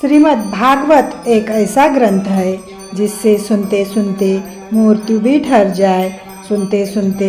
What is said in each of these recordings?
श्रीमद् भागवत एक ऐसा ग्रंथ है जिससे सुनते सुनते मृत्यु भी ठहर जाए, सुनते सुनते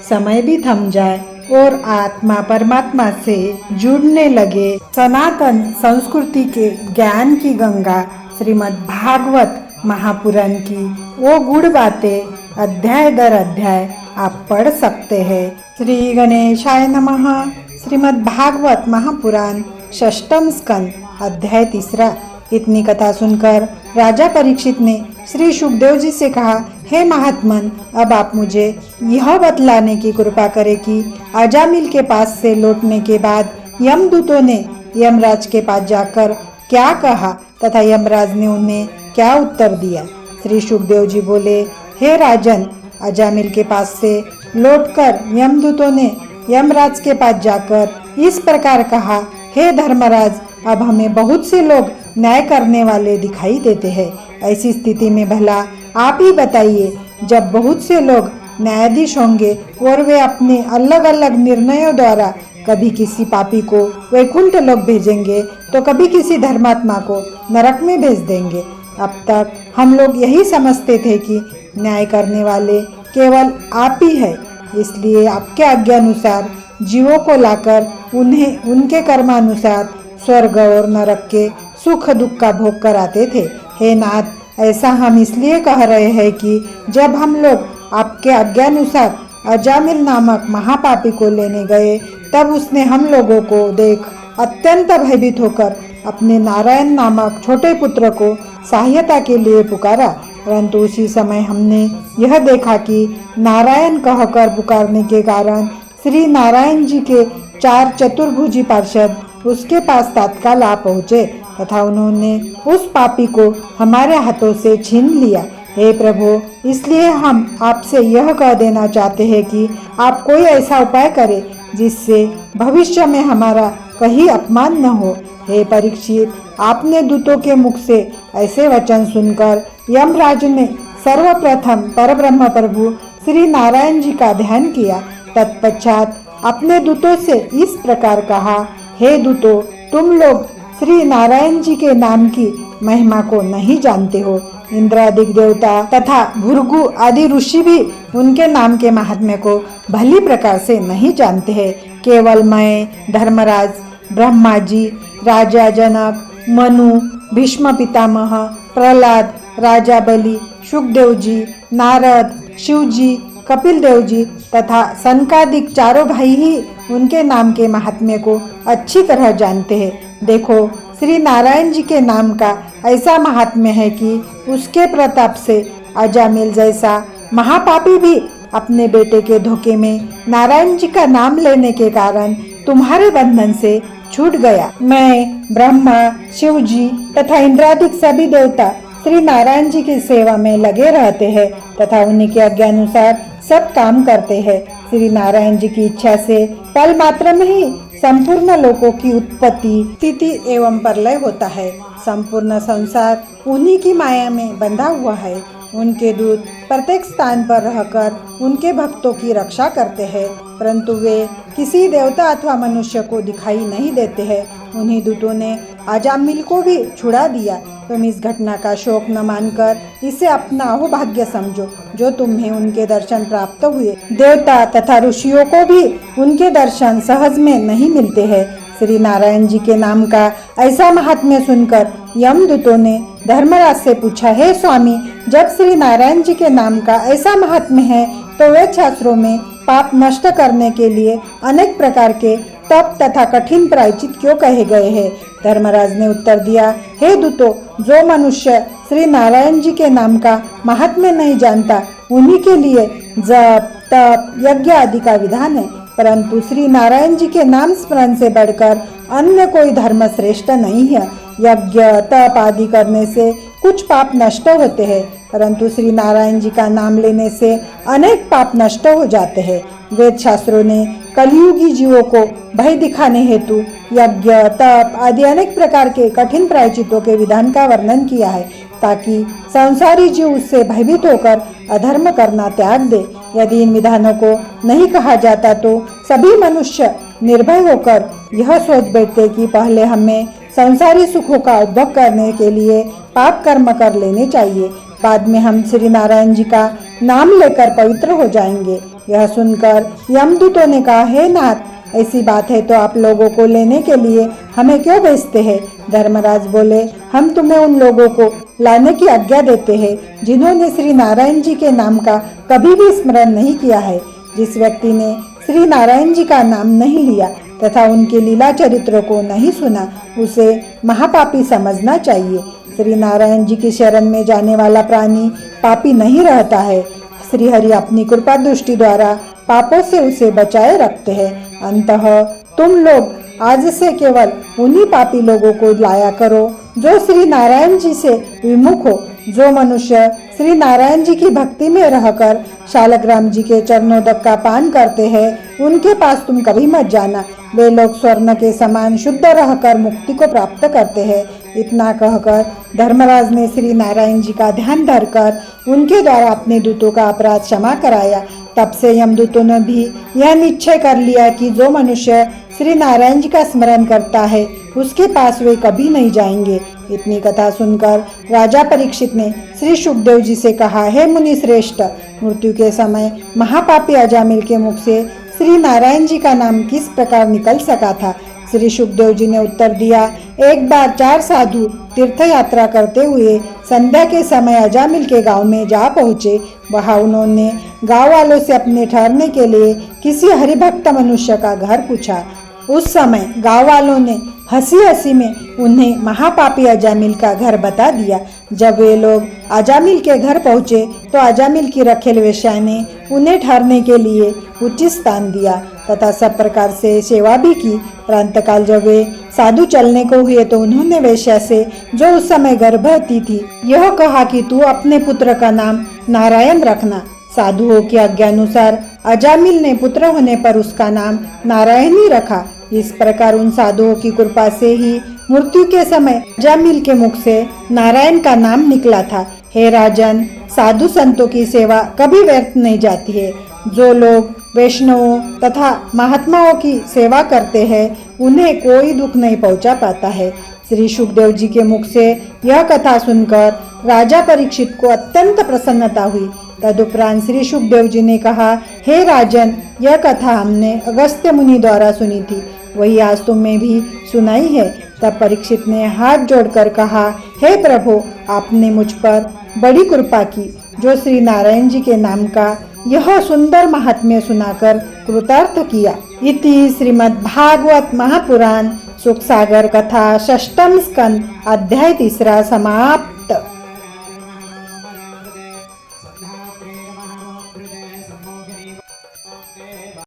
समय भी थम जाए और आत्मा परमात्मा से जुड़ने लगे। सनातन संस्कृति के ज्ञान की गंगा श्रीमद् भागवत महापुराण की वो गुड़ बातें अध्याय दर अध्याय आप पढ़ सकते हैं। श्री गणेशाय नमः। श्रीमद् भागवत महापुराण षष्ठम स्कंद अध्याय 3। इतनी कथा सुनकर राजा परीक्षित ने श्री सुखदेव जी से कहा, हे महात्मन, अब आप मुझे यह बतलाने की कृपा करें कि अजामिल के पास से लौटने के बाद यमदूतों ने यमराज के पास जाकर क्या कहा तथा यमराज ने उन्हें क्या उत्तर दिया। श्री सुखदेव जी बोले, हे राजन, अजामिल के पास से लौटकर यमदूतों ने यमराज के पास जाकर इस प्रकार कहा, हे धर्मराज, अब हमें बहुत से लोग न्याय करने वाले दिखाई देते हैं। ऐसी स्थिति में भला आप ही बताइए, जब बहुत से लोग न्यायाधीश होंगे और वे अपने अलग अलग निर्णयों द्वारा कभी किसी पापी को वैकुंठ लोक भेजेंगे तो कभी किसी धर्मात्मा को नरक में भेज देंगे। अब तक हम लोग यही समझते थे कि न्याय करने वाले केवल आप ही है, इसलिए आपके आज्ञानुसार जीवों को लाकर उन्हें उनके कर्मानुसार स्वर्ग और नरक के सुख दुख का भोग कराते थे। हे नाथ, ऐसा हम इसलिए कह रहे हैं कि जब हम लोग आपके आज्ञानुसार अजामिल नामक महापापी को लेने गए, तब उसने हम लोगों को देख अत्यंत भयभीत होकर अपने नारायण नामक छोटे पुत्र को सहायता के लिए पुकारा। परंतु उसी समय हमने यह देखा कि नारायण कहकर पुकारने के कारण श्री नारायण जी के 4 चतुर्भुजी पार्षद उसके पास तत्काल आ पहुँचे तथा उन्होंने उस पापी को हमारे हाथों से छीन लिया। हे प्रभु, इसलिए हम आपसे यह कह देना चाहते हैं कि आप कोई ऐसा उपाय करें जिससे भविष्य में हमारा कहीं अपमान न हो। हे परीक्षित, आपने दूतों के मुख से ऐसे वचन सुनकर यमराज ने सर्वप्रथम परब्रह्म प्रभु श्री नारायण जी का ध्यान किया। तत्पश्चात अपने दूतों से इस प्रकार कहा, हे दूतों, तुम लोग श्री नारायण जी के नाम की महिमा को नहीं जानते हो। इंद्रादिक देवता तथा भृगु आदि ऋषि भी उनके नाम के महात्म्य को भली प्रकार से नहीं जानते हैं। केवल मैं, धर्मराज, ब्रह्मा जी, राजा जनक, मनु, भीष्म पितामह, प्रहलाद, राजा बलि, सुखदेव जी, नारद, शिव जी, कपिल देव जी तथा सनकादिक चारों भाई ही उनके नाम के महात्म्य को अच्छी तरह जानते हैं। देखो, श्री नारायण जी के नाम का ऐसा महात्म्य है कि उसके प्रताप से अजामिल जैसा महापापी भी अपने बेटे के धोखे में नारायण जी का नाम लेने के कारण तुम्हारे बंधन से छूट गया। मैं, ब्रह्मा, शिव जी तथा इंद्रादिक सभी देवता श्री नारायण जी की सेवा में लगे रहते हैं तथा उन्हीं के आज्ञानुसार सब काम करते हैं। श्री नारायण जी की इच्छा से पल मात्र में ही संपूर्ण लोकों की उत्पत्ति, स्थिति एवं प्रलय होता है। संपूर्ण संसार उन्हीं की माया में बंधा हुआ है। उनके दूत प्रत्येक स्थान पर रहकर उनके भक्तों की रक्षा करते हैं, परंतु वे किसी देवता अथवा मनुष्य को दिखाई नहीं देते हैं। उन्हीं दूतों ने अजामिल को भी छुड़ा दिया। तुम इस घटना का शोक न मानकर इसे अपना अहोभाग्य समझो जो तुम्हें उनके दर्शन प्राप्त हुए। देवता तथा ऋषियों को भी उनके दर्शन सहज में नहीं मिलते हैं। श्री नारायण जी के नाम का ऐसा महात्म्य सुनकर यमदूतों ने धर्मराज से पूछा, हे स्वामी, जब श्री नारायण जी के नाम का ऐसा महात्म्य है तो वेद शास्त्रों में पाप नष्ट करने के लिए अनेक प्रकार के तप तथा कठिन प्रायश्चित क्यों कहे गए हैं। धर्मराज ने उत्तर दिया, हे दूतों, जो मनुष्य श्री नारायण जी के नाम का महात्म्य नहीं जानता उन्हीं के लिए जप, तप, यज्ञ आदि का विधान है, परंतु श्री नारायण जी के नाम स्मरण से बढ़कर अन्य कोई धर्म श्रेष्ठ नहीं है। यज्ञ, तप आदि करने से कुछ पाप नष्ट होते हैं, परंतु श्री नारायण जी का नाम लेने से अनेक पाप नष्ट हो जाते हैं। वेद शास्त्रों ने कलियुगी जीवों को भय दिखाने हेतु यज्ञ, तप आदि अनेक प्रकार के कठिन प्रायश्चितों के विधान का वर्णन किया है, ताकि संसारी जीव उससे भयभीत होकर अधर्म करना त्याग दे। यदि इन विधानों को नहीं कहा जाता तो सभी मनुष्य निर्भय होकर यह सोच बैठते कि पहले हमें संसारी सुखों का उपभोग करने के लिए पाप कर्म कर लेने चाहिए। बाद में हम श्री नारायण जी का नाम लेकर पवित्र हो जाएंगे। यह सुनकर यमदूतों ने कहा, हे नाथ, ऐसी बात है तो आप लोगों को लेने के लिए हमें क्यों भेजते हैं? धर्मराज बोले, हम तुम्हें उन लोगों को लाने की आज्ञा देते हैं जिन्होंने श्री नारायण जी के नाम का कभी भी स्मरण नहीं किया है। जिस व्यक्ति ने श्री नारायण जी का नाम नहीं लिया तथा उनके लीला चरित्रों को नहीं सुना, उसे महापापी समझना चाहिए। श्री नारायण जी की शरण में जाने वाला प्राणी पापी नहीं रहता है। श्री हरि अपनी कृपा दृष्टि द्वारा पापों से उसे बचाए रखते हैं। अंतः तुम लोग आज से केवल उन्हीं पापी लोगों को लाया करो जो श्री नारायण जी से विमुख हो। जो मनुष्य श्री नारायण जी की भक्ति में रहकर शालग्राम जी के चरणोदक का पान करते हैं, उनके पास तुम कभी मत जाना। वे लोग स्वर्ण के समान शुद्ध रहकर मुक्ति को प्राप्त करते हैं। इतना कहकर धर्मराज ने श्री नारायण जी का ध्यान धरकर उनके द्वारा अपने दूतों का अपराध क्षमा कराया। तब से यमदूतों ने भी यह निश्चय कर लिया कि जो मनुष्य श्री नारायण जी का स्मरण करता है उसके पास वे कभी नहीं जाएंगे। इतनी कथा सुनकर राजा परीक्षित ने श्री शुकदेव जी से कहा, हे मुनि श्रेष्ठ, मृत्यु के समय महापापी अजामिल के मुख से श्री नारायण जी का नाम किस प्रकार निकल सका था? श्री शुकदेव जी ने उत्तर दिया, एक बार 4 साधु तीर्थ यात्रा करते हुए संध्या के समय अजामिल के गांव में जा पहुँचे। वहां उन्होंने गांव वालों से अपने ठहरने के लिए किसी हरिभक्त मनुष्य का घर पूछा। उस समय गांव वालों ने हंसी हंसी में उन्हें महापापी अजामिल का घर बता दिया। जब वे लोग अजामिल के घर पहुँचे तो अजामिल की रखेल वेश्या ने उन्हें ठहरने के लिए उचित स्थान दिया तथा सब प्रकार से सेवा भी की। प्रातःकाल जब वे साधु चलने को हुए तो उन्होंने वेश्या से, जो उस समय गर्भवती थी, यह कहा कि तू अपने पुत्र का नाम नारायण रखना। साधुओं की आज्ञानुसार अजामिल ने पुत्र होने पर उसका नाम नारायण ही रखा। इस प्रकार उन साधुओं की कृपा से ही मृत्यु के समय अजामिल के मुख से नारायण का नाम निकला था। हे राजन, साधु संतों की सेवा कभी व्यर्थ नहीं जाती है। जो लोग वैष्णवों तथा महात्माओं की सेवा करते हैं उन्हें कोई दुख नहीं पहुंचा पाता है। श्री शुकदेव जी के मुख से यह कथा सुनकर राजा परीक्षित को अत्यंत प्रसन्नता हुई। तदुपरांत श्री शुकदेव जी ने कहा, हे राजन, यह कथा हमने अगस्त्य मुनि द्वारा सुनी थी, वही आज तुम्हें भी सुनाई है। तब परीक्षित ने हाथ जोड़कर कहा, हे प्रभु, आपने मुझ पर बड़ी कृपा की, जो श्री नारायण जी के नाम का यह सुंदर महात्म्य सुनाकर कृतार्थ किया। इति श्रीमद् भागवत महापुराण सुखसागर कथा 6म स्कंद अध्याय 3 समाप्त।